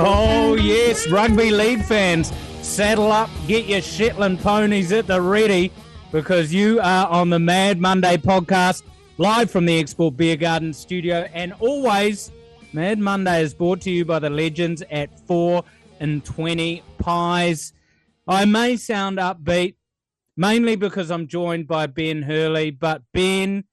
Oh, yes, rugby league fans, saddle up, get your Shetland ponies at the ready, because you are on the Mad Monday podcast, live from the Export Beer Garden studio. And always, Mad Monday is brought to you by the legends at 4 and 20 Pies. I may sound upbeat, mainly because I'm joined by Ben Hurley, but Ben,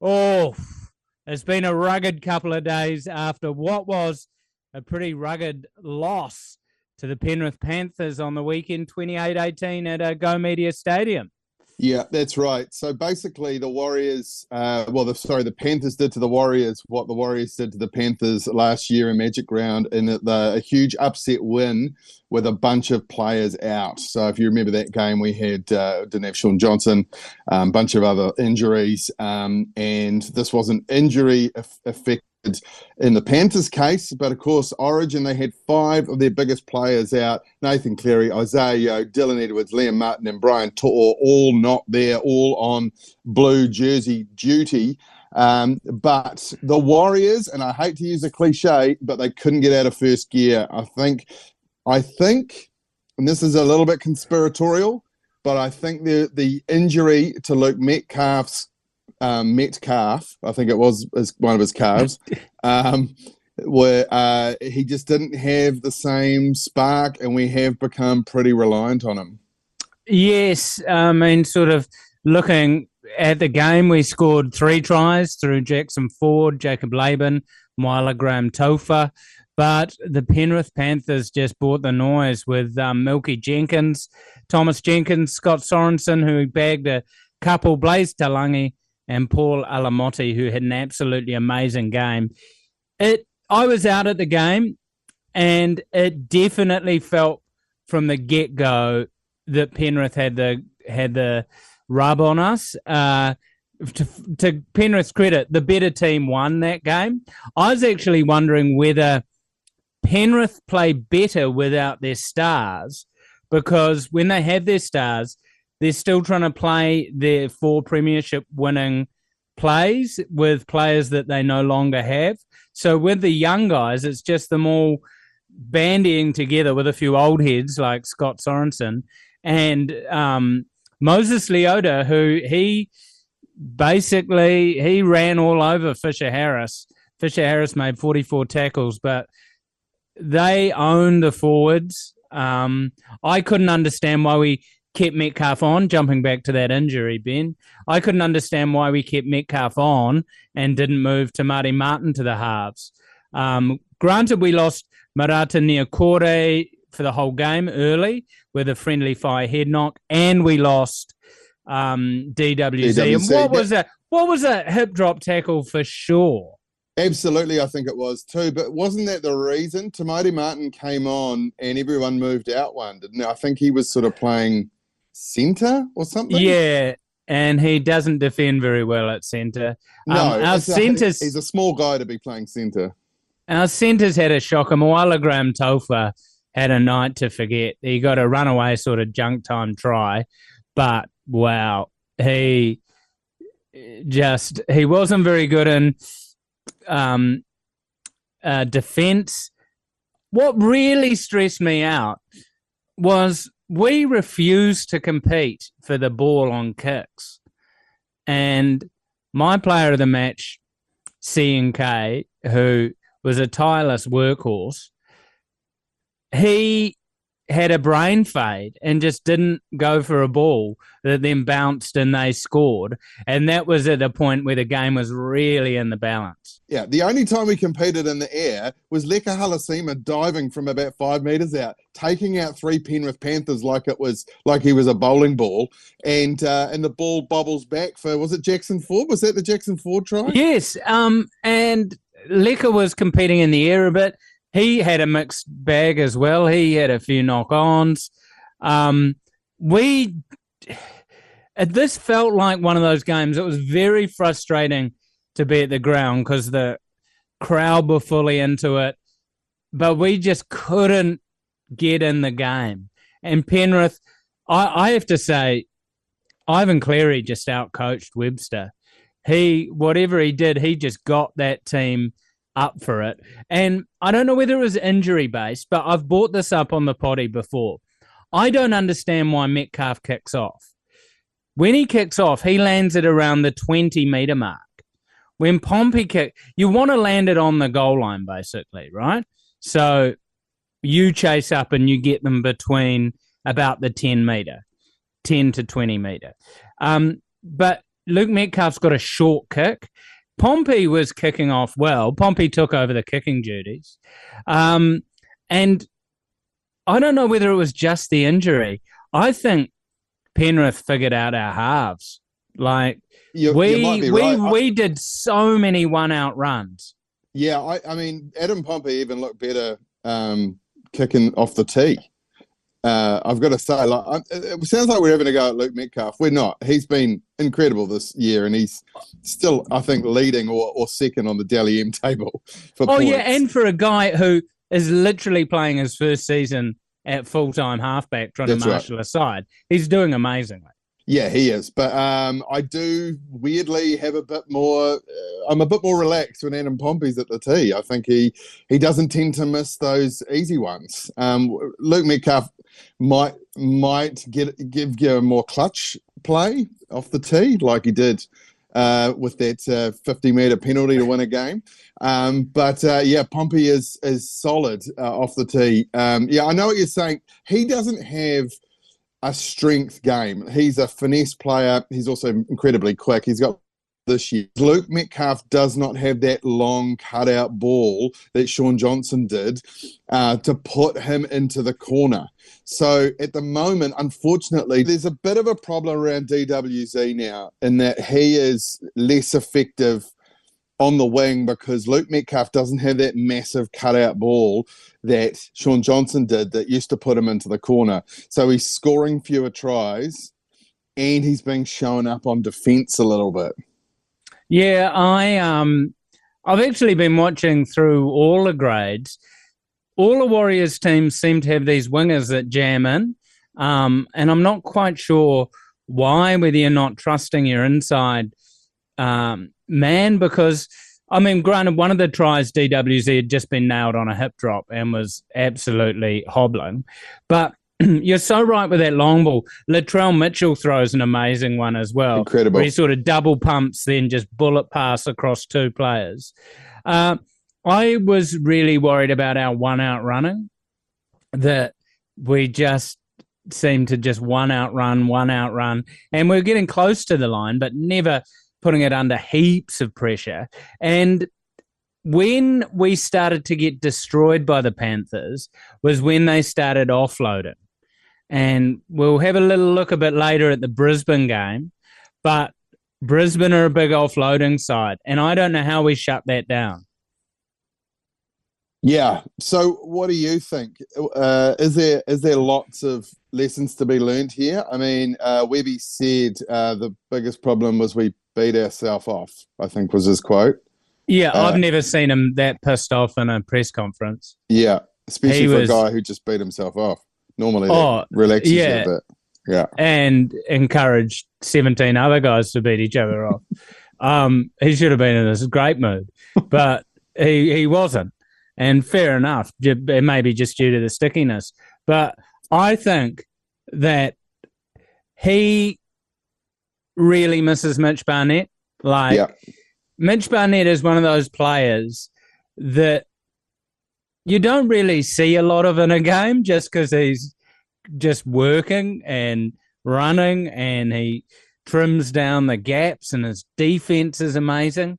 it's been a rugged couple of days after what was a pretty rugged loss to the Penrith Panthers on the weekend 28-18 at Go Media Stadium. Yeah, that's right. So basically the Warriors, the Panthers did to the Warriors what the Warriors did to the Panthers last year in Magic Round, in a huge upset win with a bunch of players out. So if you remember that game, we didn't have Sean Johnson, a bunch of other injuries, and this was an injury affected in the Panthers case, but of course Origin, they had 5 of their biggest players out: Nathan Cleary, Isaiah Yeo, Dylan Edwards, Liam Martin and Brian To'o, all not there, all on blue jersey duty. But the Warriors, and I hate to use a cliche, but they couldn't get out of first gear. I think, and this is a little bit conspiratorial, but I think the injury to Luke Metcalf, I think it was one of his calves, where he just didn't have the same spark, and we have become pretty reliant on him. Yes, I mean, sort of looking at the game, we scored 3 tries through Jackson Ford, Jacob Laban, Myla Graham Tofa, but the Penrith Panthers just brought the noise with Milky Jenkins, Thomas Jenkins, Scott Sorensen, who bagged a couple, Blaze Talangi, and Paul Alamotti, who had an absolutely amazing game. I was out at the game, and it definitely felt from the get-go that Penrith had the rub on us. To Penrith's credit, the better team won that game. I was actually wondering whether Penrith play better without their stars, because when they have their stars, they're still trying to play their 4 premiership winning plays with players that they no longer have. So with the young guys, it's just them all bandying together with a few old heads like Scott Sorensen and Moses Leota, who he ran all over Fisher Harris. Fisher Harris made 44 tackles, but they own the forwards. I couldn't understand why we kept Metcalf on, jumping back to that injury, Ben. I couldn't understand why we kept Metcalf on and didn't move Te Mari Martin to the halves. Granted, we lost Marata Niokore for the whole game early with a friendly fire head knock, and we lost DWZ. And what was a hip drop tackle for sure? Absolutely, I think it was too. But wasn't that the reason? Te Mari Martin came on and everyone moved out one, didn't it? I think he was sort of playing centre or something. Yeah, and he doesn't defend very well at centre. No, he's a small guy to be playing centre. Our centres had a shocker. Moala Graham Tofa had a night to forget. He got a runaway sort of junk time try, but wow, he wasn't very good in defence. What really stressed me out was we refused to compete for the ball on kicks. And my player of the match, CNK, who was a tireless workhorse, he had a brain fade and just didn't go for a ball that then bounced and they scored. And that was at a point where the game was really in the balance. Yeah, the only time we competed in the air was Leka Halasima diving from about 5 metres out, taking out 3 Penrith Panthers like he was a bowling ball, and the ball bobbles back for, was it Jackson Ford? Was that the Jackson Ford try? Yes, and Leka was competing in the air a bit. He had a mixed bag as well. He had a few knock-ons. This felt like one of those games. It was very frustrating to be at the ground because the crowd were fully into it, but we just couldn't get in the game. And Penrith, I have to say, Ivan Cleary just outcoached Webster. Whatever he did, he just got that team up for it. And I don't know whether it was injury-based, but I've brought this up on the potty before. I don't understand why Metcalf kicks off. When he kicks off, he lands it around the 20-metre mark. When Pompey kick, you want to land it on the goal line, basically, right? So you chase up and you get them between about the 10 to 20 metre. But Luke Metcalf's got a short kick. Pompey was kicking off well. Pompey took over the kicking duties. And I don't know whether it was just the injury. I think Penrith figured out our halves. Like, you might be right. we did so many one-out runs. Yeah, I mean, Adam Pompey even looked better kicking off the tee. I've got to say, like, it sounds like we're having a go at Luke Metcalf. We're not. He's been incredible this year, and he's still, I think, leading or second on the Dally M table for points. Yeah, and for a guy who is literally playing his first season at full-time halfback, trying to marshal a side, he's doing amazingly. Yeah, he is. But I do weirdly have a bit more. I'm a bit more relaxed when Adam Pompey's at the tee. I think he doesn't tend to miss those easy ones. Luke Metcalf might give you a more clutch play off the tee, like he did with that 50-metre penalty to win a game. But Pompey is solid off the tee. I know what you're saying. He doesn't have a strength game. He's a finesse player. He's also incredibly quick. He's got this year. Luke Metcalf does not have that long cutout ball that Sean Johnson did to put him into the corner. So at the moment, unfortunately, there's a bit of a problem around DWZ now in that he is less effective on the wing because Luke Metcalf doesn't have that massive cutout ball that Sean Johnson did that used to put him into the corner. So he's scoring fewer tries and he's being shown up on defence a little bit. Yeah, I've actually been watching through all the grades. All the Warriors teams seem to have these wingers that jam in, and I'm not quite sure why, whether you're not trusting your inside man, because, I mean, granted, one of the tries DWZ had just been nailed on a hip drop and was absolutely hobbling. But you're so right with that long ball. Latrell Mitchell throws an amazing one as well. Incredible. Where he sort of double pumps, then just bullet pass across two players. I was really worried about our one-out running, that we just seemed to just one-out run, and we're getting close to the line, but never putting it under heaps of pressure. And when we started to get destroyed by the Panthers was when they started offloading. And we'll have a little look a bit later at the Brisbane game, but Brisbane are a big offloading side, and I don't know how we shut that down. Yeah. So what do you think? Is there lots of lessons to be learned here? I mean, Webby said the biggest problem was we beat ourselves off, I think was his quote. Yeah, I've never seen him that pissed off in a press conference. Yeah, especially for a guy who just beat himself off. Normally that relaxes you a bit. Yeah. And encouraged 17 other guys to beat each other off. He should have been in this great mood, but he wasn't. And fair enough, it may be just due to the stickiness. But I think that he really misses Mitch Barnett. Mitch Barnett is one of those players that you don't really see a lot of in a game just because he's just working and running and he trims down the gaps and his defense is amazing.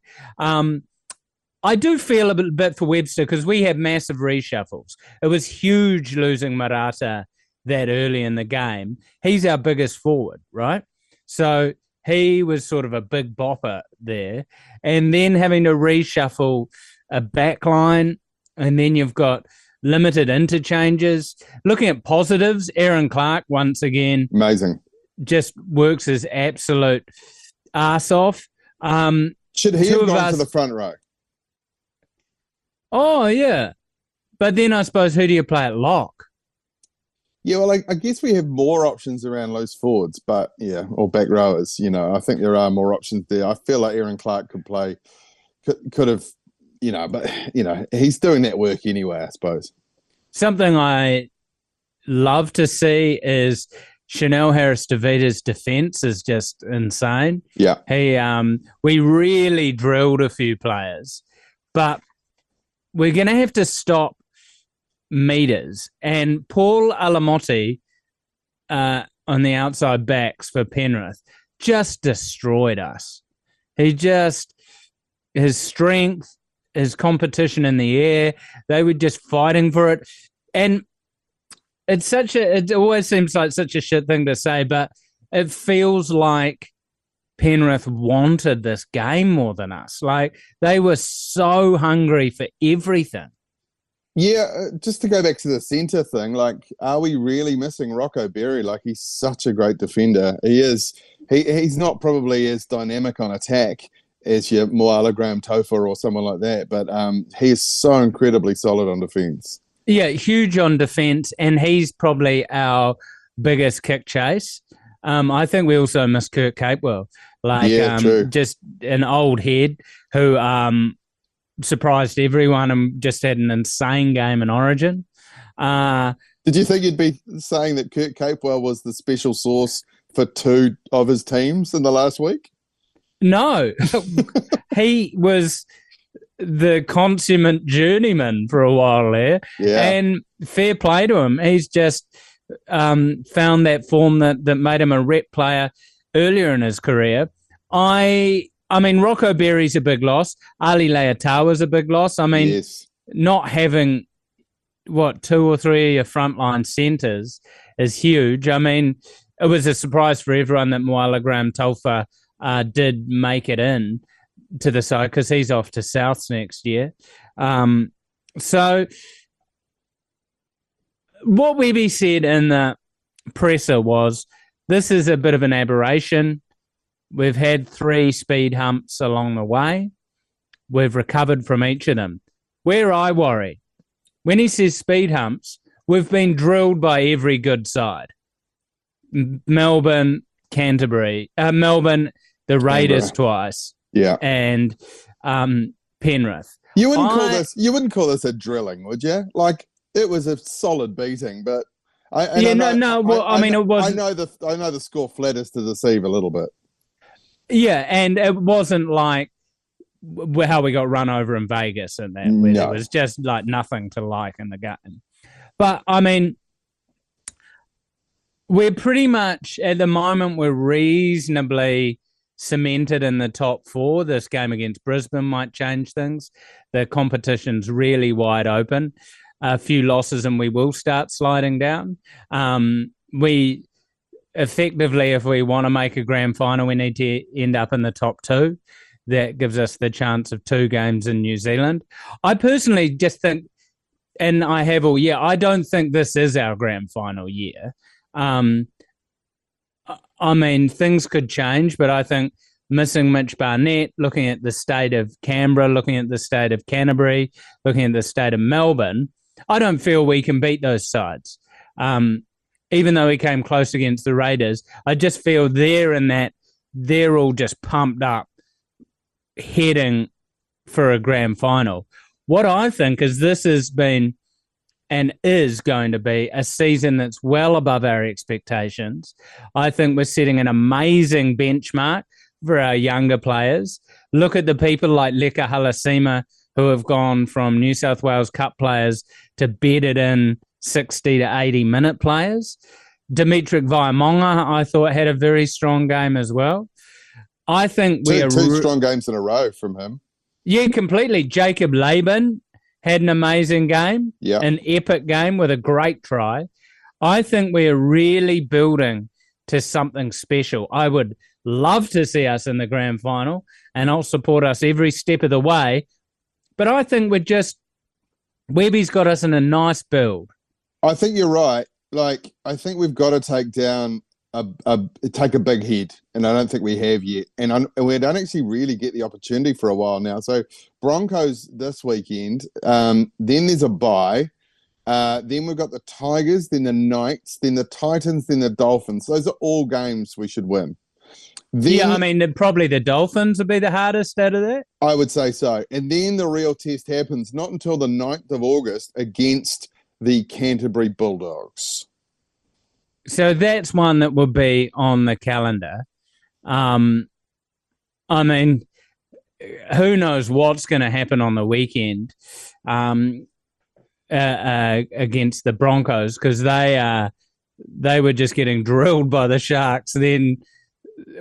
I do feel a bit for Webster because we had massive reshuffles. It was huge losing Marata that early in the game. He's our biggest forward, right? So he was sort of a big bopper there. And then having to reshuffle a back line, and then you've got limited interchanges. Looking at positives, Aaron Clark, once again, amazing, just works his absolute arse off. Should he have gone to the front row? Oh, yeah. But then I suppose who do you play at lock? Yeah, well, I guess we have more options around loose forwards, but yeah, or back rowers. You know, I think there are more options there. I feel like Aaron Clark could have but he's doing that work anyway, I suppose. Something I love to see is Chanel Harris-Davita's defense is just insane. Yeah. We really drilled a few players, but we're going to have to stop meters. And Paul Alamotti on the outside backs for Penrith just destroyed us. His strength, his competition in the air, they were just fighting for it. And it always seems like such a shit thing to say, but it feels like Penrith wanted this game more than us. Like, they were so hungry for everything. Yeah, just to go back to the centre thing, like, are we really missing Rocco Berry? Like, he's such a great defender. He is. He's not probably as dynamic on attack as your Moala Graham Tofa or someone like that, but he is so incredibly solid on defence. Yeah, huge on defence, and he's probably our biggest kick chase. I think we also miss Kurt Capewell. True. Just an old head who surprised everyone and just had an insane game in Origin. Did you think you'd be saying that Kurt Capewell was the special sauce for two of his teams in the last week? No. He was the consummate journeyman for a while there. Yeah. And fair play to him. He's just found that form that made him a rep player earlier in his career. I mean, Rocco Berry's a big loss. Ali Leatawa's a big loss. I mean, yes. Not having, two or three of your frontline centres is huge. I mean, it was a surprise for everyone that Moala Graham Tofa did make it in to the side because he's off to Souths next year. So what Webby said in the presser was, this is a bit of an aberration. We've had 3 speed humps along the way. We've recovered from each of them. Where I worry, when he says speed humps, we've been drilled by every good side. Melbourne, Canterbury, Melbourne, the Raiders twice. Yeah. And Penrith. You wouldn't call this a drilling, would you? Like, it was a solid beating, but I know the score flatters to deceive a little bit. Yeah, and it wasn't like how we got run over in Vegas and that. No. It was just like nothing to like in the game. But I mean, we're pretty much at the moment we're reasonably cemented in the top 4. This game against Brisbane might change things. The competition's really wide open. A few losses and we will start sliding down. We effectively, if we want to make a grand final, we need to end up in the top 2. That gives us the chance of 2 games in New Zealand. I personally just think, and I have all year, I don't think this is our grand final year. I mean, things could change, but I think missing Mitch Barnett, looking at the state of Canberra, looking at the state of Canterbury, looking at the state of Melbourne, I don't feel we can beat those sides. Even though we came close against the Raiders, I just feel they're all just pumped up, heading for a grand final. What I think is this has been and is going to be a season that's well above our expectations. I think we're setting an amazing benchmark for our younger players. Look at the people like Leka Halasima who have gone from New South Wales Cup players to bedded in 60 to 80-minute players. Dimitri Vaimonga, I thought, had a very strong game as well. I think two strong games in a row from him. Yeah, completely. Jacob Laban had an amazing game, an epic game with a great try. I think we are really building to something special. I would love to see us in the grand final, and I'll support us every step of the way. But I think Webby's got us in a nice build. I think you're right. Like, I think we've got to take a big hit, and I don't think we have yet. And we don't actually really get the opportunity for a while now. So Broncos this weekend, then there's a bye, then we've got the Tigers, then the Knights, then the Titans, then the Dolphins. Those are all games we should win. Then, I mean, probably the Dolphins would be the hardest out of that. I would say so. And then the real test happens not until the 9th of August against the Canterbury Bulldogs. So that's one that would be on the calendar. I mean, who knows what's going to happen on the weekend against the Broncos, because they were just getting drilled by the Sharks. Then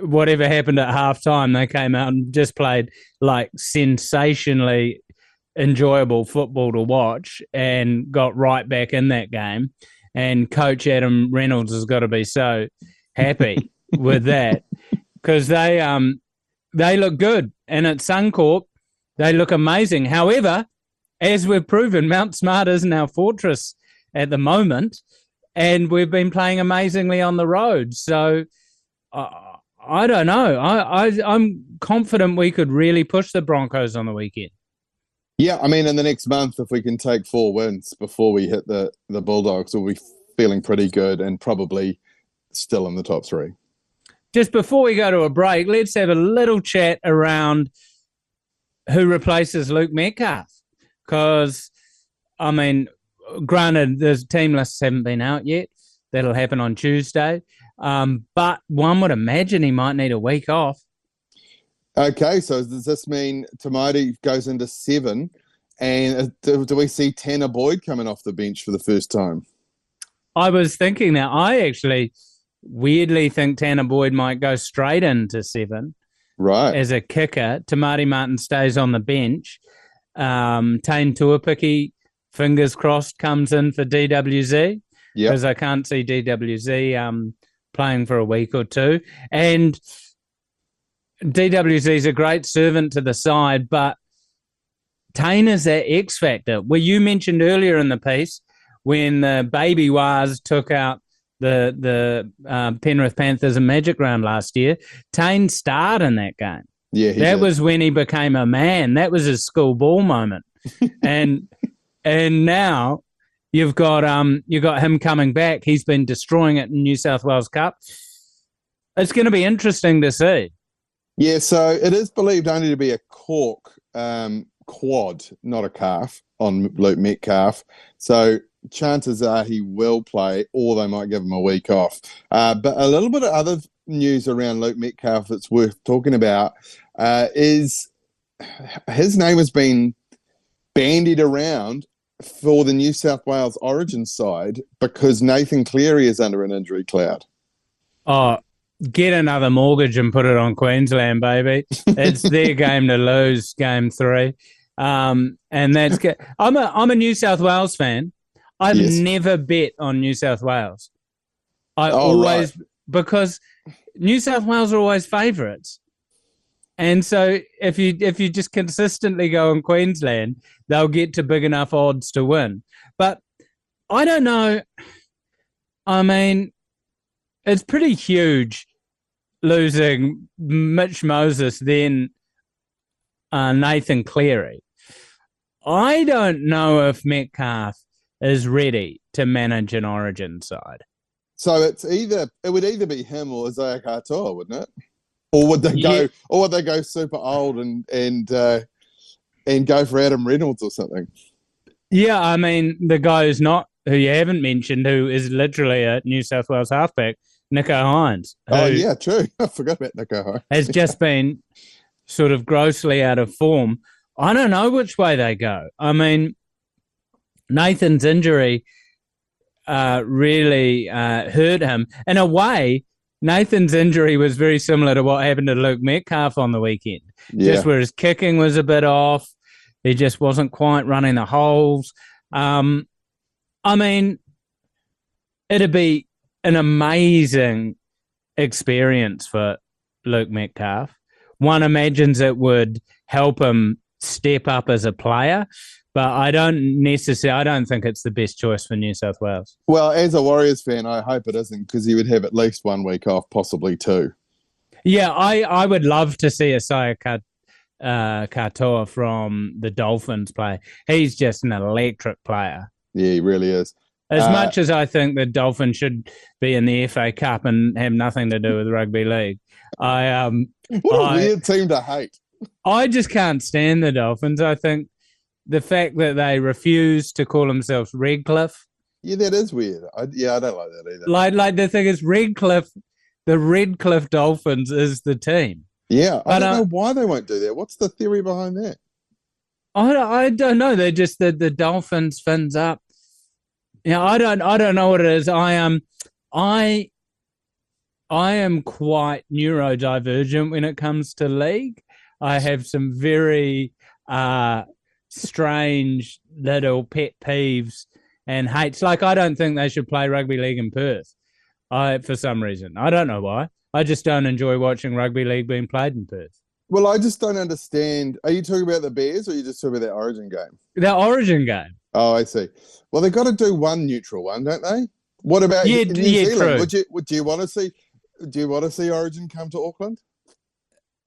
whatever happened at halftime, they came out and just played like sensationally enjoyable football to watch and got right back in that game. And Coach Adam Reynolds has got to be so happy with that, because they look good. And at Suncorp, they look amazing. However, as we've proven, Mount Smart isn't our fortress at the moment, and we've been playing amazingly on the road. So I don't know. I'm confident we could really push the Broncos on the weekend. Yeah, I mean, in the next month, if we can take 4 wins before we hit the Bulldogs, we'll be feeling pretty good and probably still in the top 3. Just before we go to a break, let's have a little chat around who replaces Luke Metcalf. Because, I mean, granted, the team lists haven't been out yet. That'll happen on Tuesday. But one would imagine he might need a week off. Okay, so does this mean Tamati goes into 7? And do we see Tanner Boyd coming off the bench for the first time? I was thinking that. I actually weirdly think Tanner Boyd might go straight into 7. Right. As a kicker. Tamati Martin stays on the bench. Tane Tuapiki, fingers crossed, comes in for DWZ. Yeah. Because I can't see DWZ playing for a week or two. And DWZ is a great servant to the side, but Tane is that X factor. Well, you mentioned earlier in the piece when the Baby Wars took out the Penrith Panthers in Magic Round last year, Tane starred in that game. Yeah, that was when he became a man. That was his school ball moment. and now you've got him coming back. He's been destroying it in New South Wales Cup. It's going to be interesting to see. Yeah, so it is believed only to be a cork quad, not a calf, on Luke Metcalf. So chances are he will play, or they might give him a week off. But a little bit of other news around Luke Metcalf that's worth talking about is his name has been bandied around for the New South Wales Origin side because Nathan Cleary is under an injury cloud. Oh, get another mortgage and put it on Queensland, baby. It's their game to lose, game 3. And that's good. I'm a New South Wales fan. I've never bet on New South Wales. Because New South Wales are always favourites. And so if you just consistently go on Queensland, they'll get to big enough odds to win. But I don't know. I mean, it's pretty huge losing Mitch Moses, then Nathan Cleary. I don't know if Metcalf is ready to manage an Origin side. So it would either be him or Isaiah Katoa, wouldn't it? Or would they go super old and go for Adam Reynolds or something? Yeah, I mean the guy who you haven't mentioned, who is literally a New South Wales halfback, Nico Hines. Oh yeah, true. I forgot about Nico Hines. Has just been sort of grossly out of form. I don't know which way they go. I mean, Nathan's injury really hurt him. In a way, Nathan's injury was very similar to what happened to Luke Metcalf on the weekend. Yeah. Just where his kicking was a bit off. He just wasn't quite running the holes. I mean, it'd be an amazing experience for Luke Metcalf. One imagines it would help him step up as a player, but I don't think it's the best choice for New South Wales. Well, as a Warriors fan, I hope it isn't, because he would have at least 1 week off, possibly 2. Yeah, I would love to see Isaiah Katoa from the Dolphins play. He's just an electric player. Yeah, he really is. As much as I think the Dolphins should be in the FA Cup and have nothing to do with rugby league, what a weird team to hate. I just can't stand the Dolphins. I think the fact that they refuse to call themselves Redcliffe. Yeah, that is weird. I don't like that either. Like the thing is, the Redcliffe Dolphins is the team. Yeah, I don't know why they won't do that. What's the theory behind that? I don't know. They're just the Dolphins fins up. Yeah, I don't know what it is. I am quite neurodivergent when it comes to league. I have some very strange little pet peeves and hates. Like, I don't think they should play rugby league in Perth. For some reason, I don't know why. I just don't enjoy watching rugby league being played in Perth. Well, I just don't understand. Are you talking about the Bears or are you just talking about that Origin game? The Origin game. Oh, I see. Well, they've got to do one neutral one, don't they? What about New Zealand? True. Do you want to see Origin come to Auckland?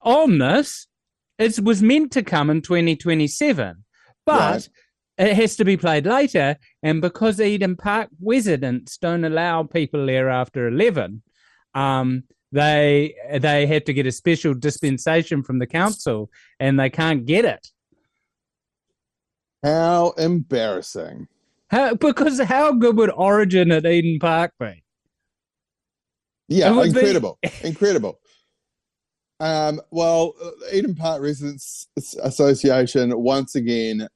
On this, it was meant to come in 2027, but it has to be played later. And because Eden Park residents don't allow people there after 11, they have to get a special dispensation from the council, and they can't get it. How embarrassing! Because how good would Origin at Eden Park be? Yeah, incredible. Well, Eden Park Residents Association once again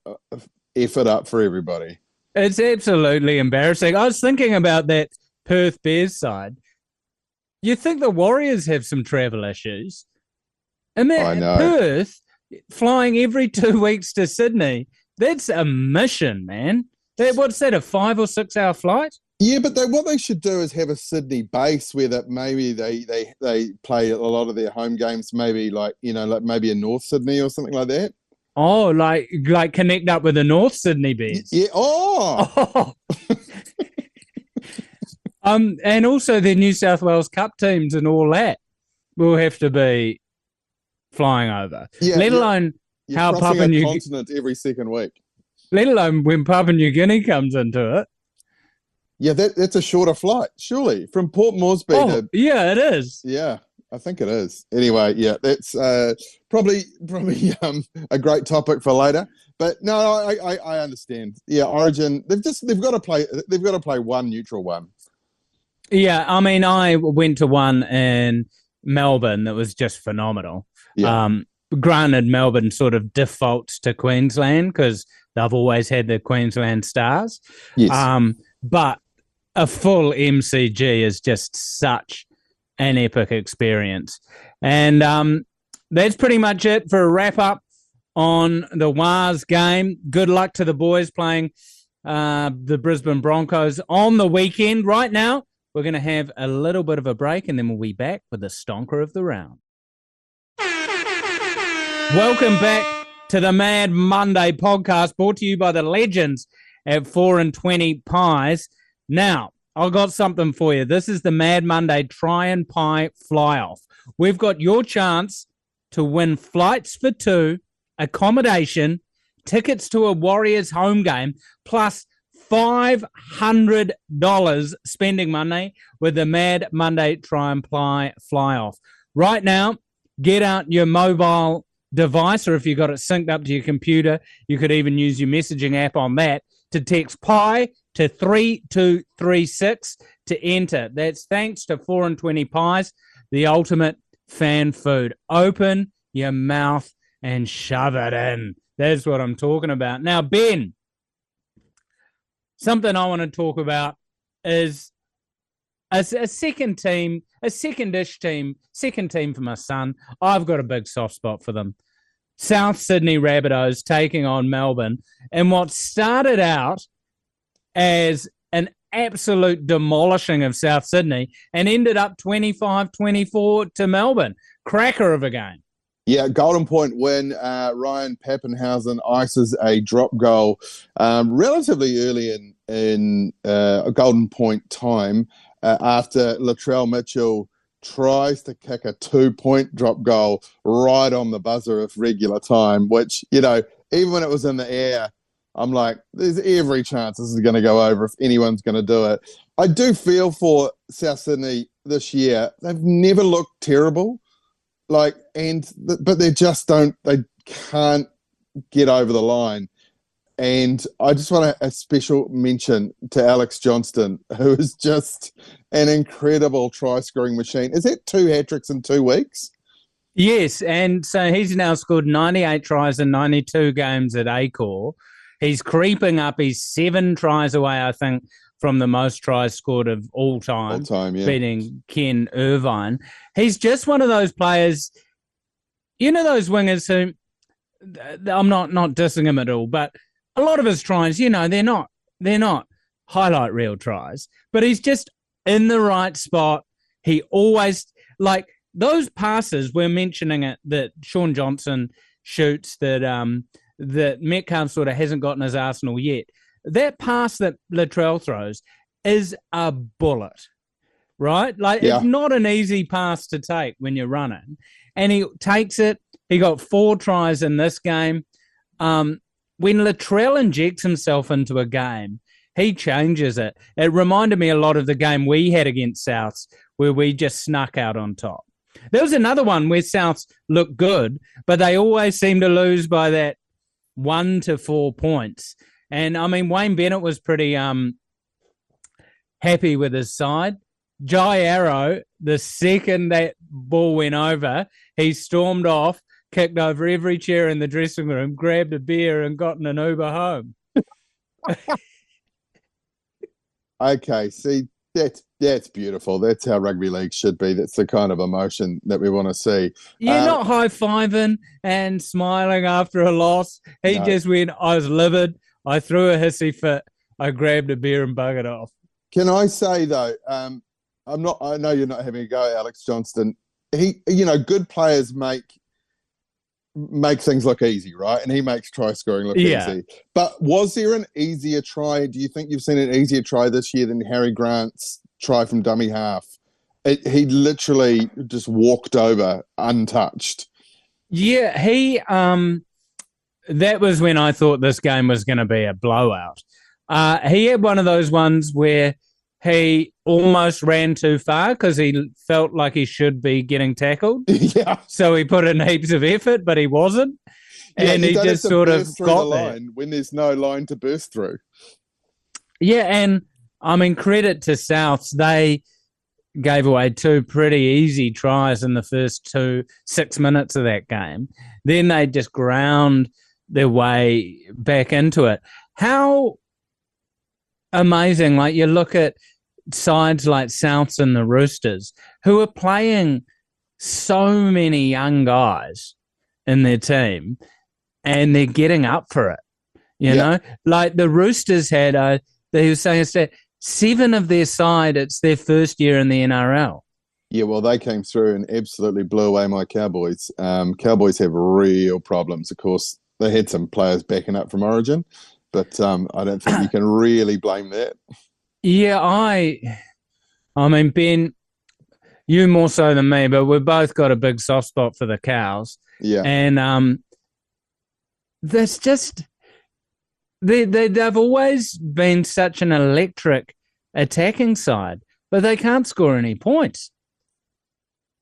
effort up for everybody. It's absolutely embarrassing. I was thinking about that Perth Bears side. You think the Warriors have some travel issues? And that Perth flying every 2 weeks to Sydney, that's a mission, man. What's that, a 5 or 6 hour flight? Yeah, but what they should do is have a Sydney base where that maybe they play a lot of their home games, maybe like maybe in North Sydney or something like that. Oh, like connect up with the North Sydney Bears. Yeah. Oh. And also the New South Wales Cup teams and all that will have to be flying over. Yeah, let alone how Papua New Guinea continent every second week. Let alone when Papua New Guinea comes into it. Yeah, that's a shorter flight, surely, from Port Moresby to... Yeah, it is. Yeah, I think it is. Anyway, yeah, that's probably a great topic for later. But no, I understand. Yeah, Origin, they've got to play one neutral one. Yeah, I mean, I went to one in Melbourne that was just phenomenal. Yeah. Granted, Melbourne sort of defaults to Queensland because they've always had the Queensland Stars. Yes. But a full MCG is just such an epic experience. And that's pretty much it for a wrap-up on the Wars game. Good luck to the boys playing the Brisbane Broncos on the weekend. Right now, we're going to have a little bit of a break, and then we'll be back with the Stonka of the round. Welcome back to the Mad Monday podcast, brought to you by the legends at 4 and 20 Pies. Now, I've got something for you. This is the Mad Monday Try and Pie Fly-Off. We've got your chance to win flights for 2, accommodation, tickets to a Warriors home game, plus $500 spending money with the Mad Monday Try and Pie Fly-Off. Right now, get out your mobile device, or if you've got it synced up to your computer, you could even use your messaging app on that to text PIE to 3236 to enter. That's thanks to 4 and 20 Pies, the ultimate fan food. Open your mouth and shove it in. That's what I'm talking about. Now, Ben, something I want to talk about is a second team, a second-ish team, second team for my son. I've got a big soft spot for them. South Sydney Rabbitohs taking on Melbourne. And what started out as an absolute demolishing of South Sydney and ended up 25-24 to Melbourne. Cracker of a game. Yeah, Golden Point win. Ryan Pappenhausen ices a drop goal relatively early in Golden Point time after Latrell Mitchell tries to kick a 2-point drop goal right on the buzzer of regular time, which, even when it was in the air, I'm like, there's every chance this is going to go over if anyone's going to do it. I do feel for South Sydney this year. They've never looked terrible, but they just don't. They can't get over the line. And I just want a special mention to Alex Johnston, who is just an incredible try-scoring machine. Is that 2 hat-tricks in 2 weeks? Yes, and so he's now scored 98 tries in 92 games at Acor. He's creeping up. He's 7 tries away, I think, from the most tries scored of all time, yeah. beating Ken Irvine. He's just one of those players, those wingers who, I'm not dissing him at all, but a lot of his tries, they're not highlight reel tries, but he's just in the right spot. He always, like those passes, we're mentioning it, that Sean Johnson shoots, that Metcalf sort of hasn't gotten his arsenal yet. That pass that Latrell throws is a bullet, right? It's not an easy pass to take when you're running. And he takes it. He got 4 tries in this game. When Latrell injects himself into a game, he changes it. It reminded me a lot of the game we had against Souths, where we just snuck out on top. There was another one where Souths looked good, but they always seem to lose by that 1 to 4 points. And, I mean, Wayne Bennett was pretty happy with his side. Jai Arrow, the second that ball went over, he stormed off, kicked over every chair in the dressing room, grabbed a beer and got in an Uber home. Okay, see, that's beautiful. That's how rugby league should be. That's the kind of emotion that we want to see. Yeah, not high-fiving and smiling after a loss. He just went, I was livid. I threw a hissy fit. I grabbed a beer and buggered off. Can I say, though, I know you're not having a go, Alex Johnston. Good players make things look easy, right? And he makes try scoring look easy. But was there an easier try? Do you think you've seen an easier try this year than Harry Grant's try from dummy half? He literally just walked over untouched. Yeah, that was when I thought this game was going to be a blowout. He had one of those ones where he almost ran too far because he felt like he should be getting tackled. Yeah. So he put in heaps of effort, but he wasn't. Yeah, and he just sort of got the line when there's no line to burst through. Yeah, and I mean, credit to Souths. They gave away 2 pretty easy tries in the first 6 minutes of that game. Then they just ground their way back into it. How amazing. Like, you look at sides like Souths and the Roosters, who are playing so many young guys in their team, and they're getting up for it. You know, like the Roosters had they were saying that 7 of their side, it's their first year in the NRL. Yeah, well, they came through and absolutely blew away my Cowboys. Cowboys have real problems. Of course, they had some players backing up from Origin, but I don't think you can really blame that. Yeah, I mean, Ben, you more so than me, but we've both got a big soft spot for the Cows. Yeah. And that's just, they've always been such an electric attacking side, but they can't score any points.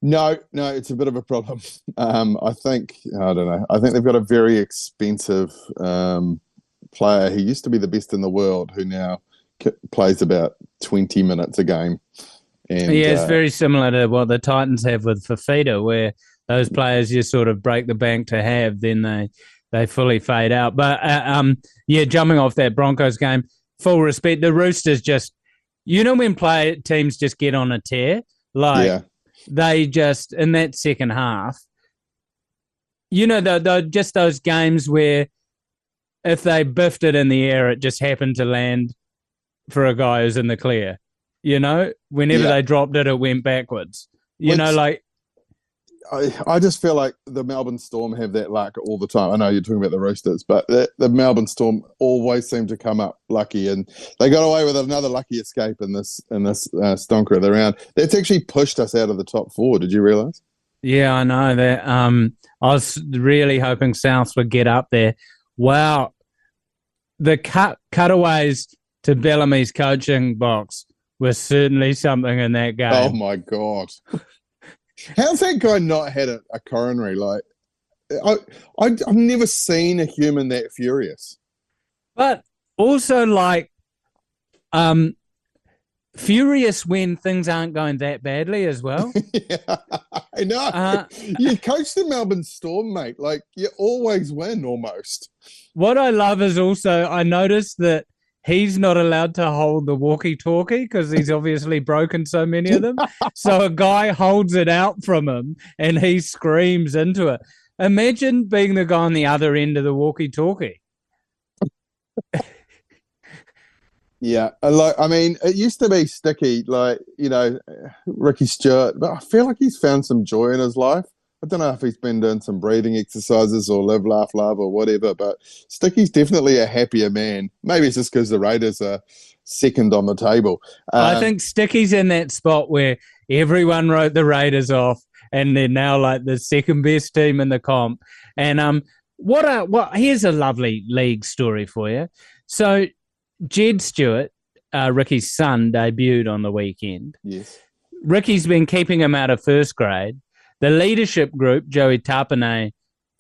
No, it's a bit of a problem. I think they've got a very expensive player. He used to be the best in the world, who now plays about 20 minutes a game. And, it's very similar to what the Titans have with Fafita, where those players just sort of break the bank to have, then they fully fade out. But, jumping off that Broncos game, full respect, the Roosters just, when teams just get on a tear, they just, in that second half, just those games where if they biffed it in the air, it just happened to land for a guy who's in the clear. Whenever they dropped it, it went backwards. I just feel like the Melbourne Storm have that luck all the time. I know you're talking about the Roosters, but the Melbourne Storm always seem to come up lucky, and they got away with another lucky escape in this stonker of the round. That's actually pushed us out of the top 4. Did you realise? Yeah, I know that. I was really hoping Souths would get up there. Wow. the cutaways to Bellamy's coaching box was certainly something in that game. Oh my God. How's that guy not had a coronary? Like, I've never seen a human that furious. But also, like, furious when things aren't going that badly as well. Yeah, I know. You coach the Melbourne Storm, mate. Like, you always win almost. What I love is also, I noticed that he's not allowed to hold the walkie-talkie because he's obviously broken so many of them. So a guy holds it out from him and he screams into it. Imagine being the guy on the other end of the walkie-talkie. Yeah, I mean, it used to be sticky, like, you know, Ricky Stewart, but I feel like he's found some joy in his life. I don't know if he's been doing some breathing exercises or live, laugh, love or whatever, but Sticky's definitely a happier man. Maybe it's just because the Raiders are second on the table. I think Sticky's in that spot where everyone wrote the Raiders off and they're now like the second best team in the comp. And here's a lovely league story for you. So Jed Stewart, Ricky's son, debuted on the weekend. Yes. Ricky's been keeping him out of first grade. The leadership group, Joey Tapane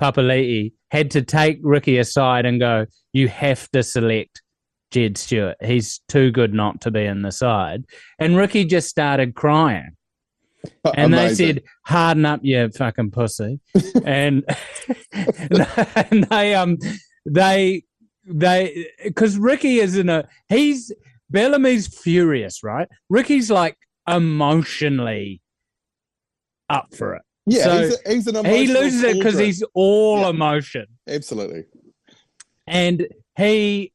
Papali'i, had to take Ricky aside and go, you have to select Jed Stewart. He's too good not to be in the side. And Ricky just started crying. And they said, harden up, you fucking pussy. And they because Ricky is Bellamy's furious, right? Ricky's like emotionally up for it. Yeah, so he's an emotional. He loses it because he's all emotion. Absolutely. And he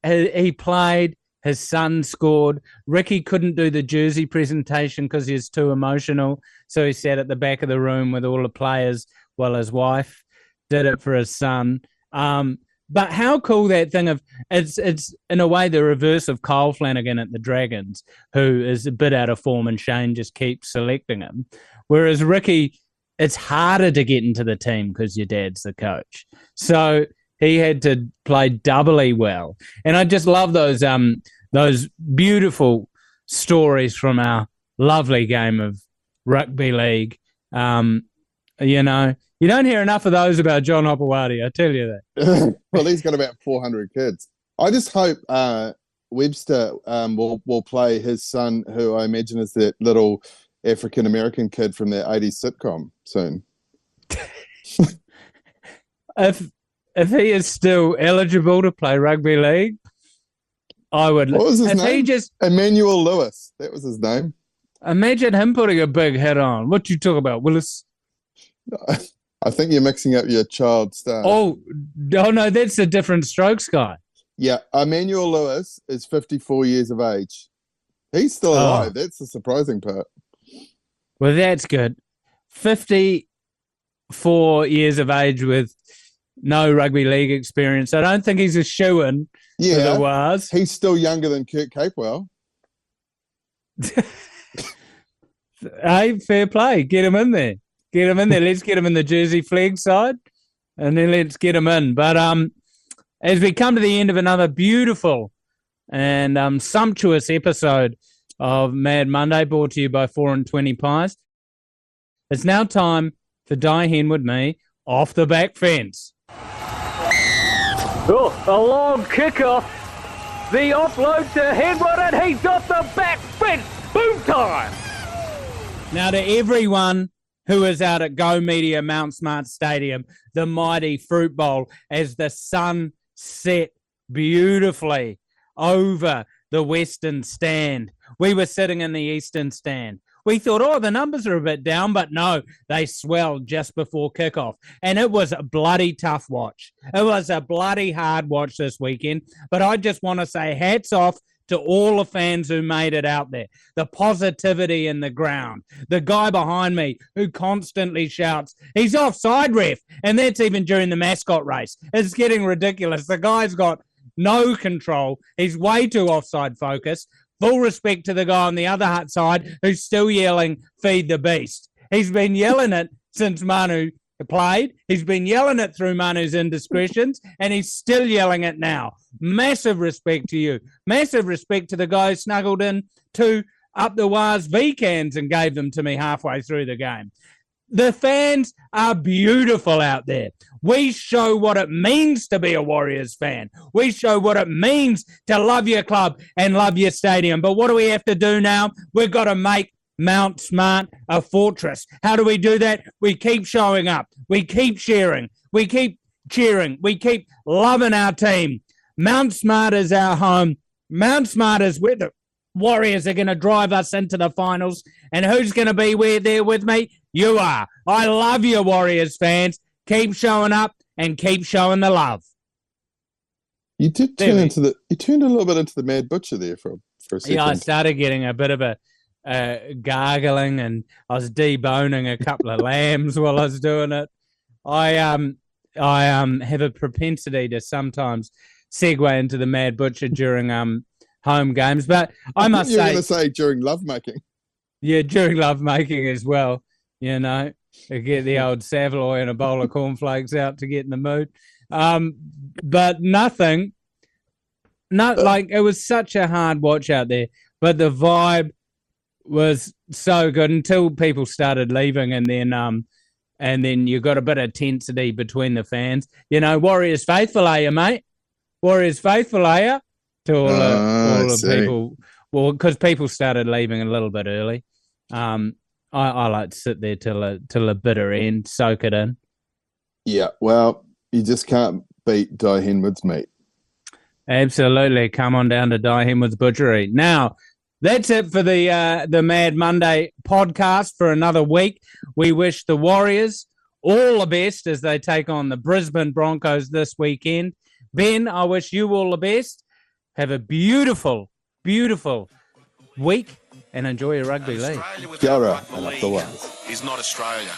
played. His son scored. Ricky couldn't do the jersey presentation because he was too emotional, so he sat at the back of the room with all the players while his wife did it for his son. But how cool that thing of it's in a way the reverse of Kyle Flanagan at the Dragons, who is a bit out of form and Shane just keeps selecting him. Whereas Ricky, it's harder to get into the team because your dad's the coach. So he had to play doubly well. And I just love those beautiful stories from our lovely game of rugby league. You know, you don't hear enough of those about John Hopewadi, I tell you that. Well, he's got about 400 kids. I just hope Webster will play his son, who I imagine is that little African-American kid from that 80s sitcom soon. If he is still eligible to play rugby league, I would. What was his name? Emmanuel Lewis. That was his name. Imagine him putting a big head on. What you talk about, Willis? I think you're mixing up your child star. Oh, no, that's a different Strokes guy. Yeah, Emmanuel Lewis is 54 years of age. He's still alive. That's the surprising part. Well, that's good. 54 years of age with no rugby league experience. I don't think he's a shoo-in for the Wars. He's still younger than Kurt Capewell. Hey, fair play. Get him in there. Let's get him in the Jersey flag side, and then let's get him in. But as we come to the end of another beautiful and sumptuous episode of Mad Monday, brought to you by 4 and 20 Pies, it's now time for Dai Henwood me off the back fence. Oh, a long kickoff. The offload to Henwood, and he's off the back fence. Boom time. Now to everyone who is out at Go Media Mount Smart Stadium, the mighty Fruit Bowl, as the sun set beautifully over the western stand. We were sitting in the eastern stand. We thought, the numbers are a bit down, but no, they swelled just before kickoff. And it was a bloody tough watch. It was a bloody hard watch this weekend. But I just want to say hats off to all the fans who made it out there. The positivity in the ground. The guy behind me who constantly shouts, he's offside, ref. And that's even during the mascot race. It's getting ridiculous. The guy's got no control. He's way too offside focused. Full respect to the guy on the other side who's still yelling, feed the beast. He's been yelling it since Manu played. He's been yelling it through Manu's indiscretions, and he's still yelling it now. Massive respect to you. Massive respect to the guy who snuggled in to up the Waz V cans and gave them to me halfway through the game. The fans are beautiful out there. We show what it means to be a Warriors fan. We show what it means to love your club and love your stadium. But what do we have to do now? We've got to make Mount Smart a fortress. How do we do that? We keep showing up. We keep sharing. We keep cheering. We keep loving our team. Mount Smart is our home. Mount Smart is where the Warriors are going to drive us into the finals. And who's going to be there with me? You are. I love you, Warriors fans. Keep showing up and keep showing the love. You did turn you turned a little bit into the Mad Butcher there for a second. Yeah, I started getting a bit of a gargling, and I was deboning a couple of lambs while I was doing it. I have a propensity to sometimes segue into the Mad Butcher during home games, but I must say, you're going to say during lovemaking. Yeah, during lovemaking as well. You know, to get the old Savoy and a bowl of cornflakes out to get in the mood. But it was such a hard watch out there, but the vibe was so good until people started leaving, and then you got a bit of tensity between the fans. You know, Warriors faithful, are you, mate? Warriors faithful, are you? To all the people, well, because people started leaving a little bit early. I like to sit there till a bitter end, soak it in. Yeah, well, you just can't beat Dai Henwood's meat. Absolutely. Come on down to Dai Henwood's Butchery. Now, that's it for the Mad Monday podcast for another week. We wish the Warriors all the best as they take on the Brisbane Broncos this weekend. Ben, I wish you all the best. Have a beautiful, beautiful week and enjoy your rugby league. Kia ora and up the Waz. Is not Australia.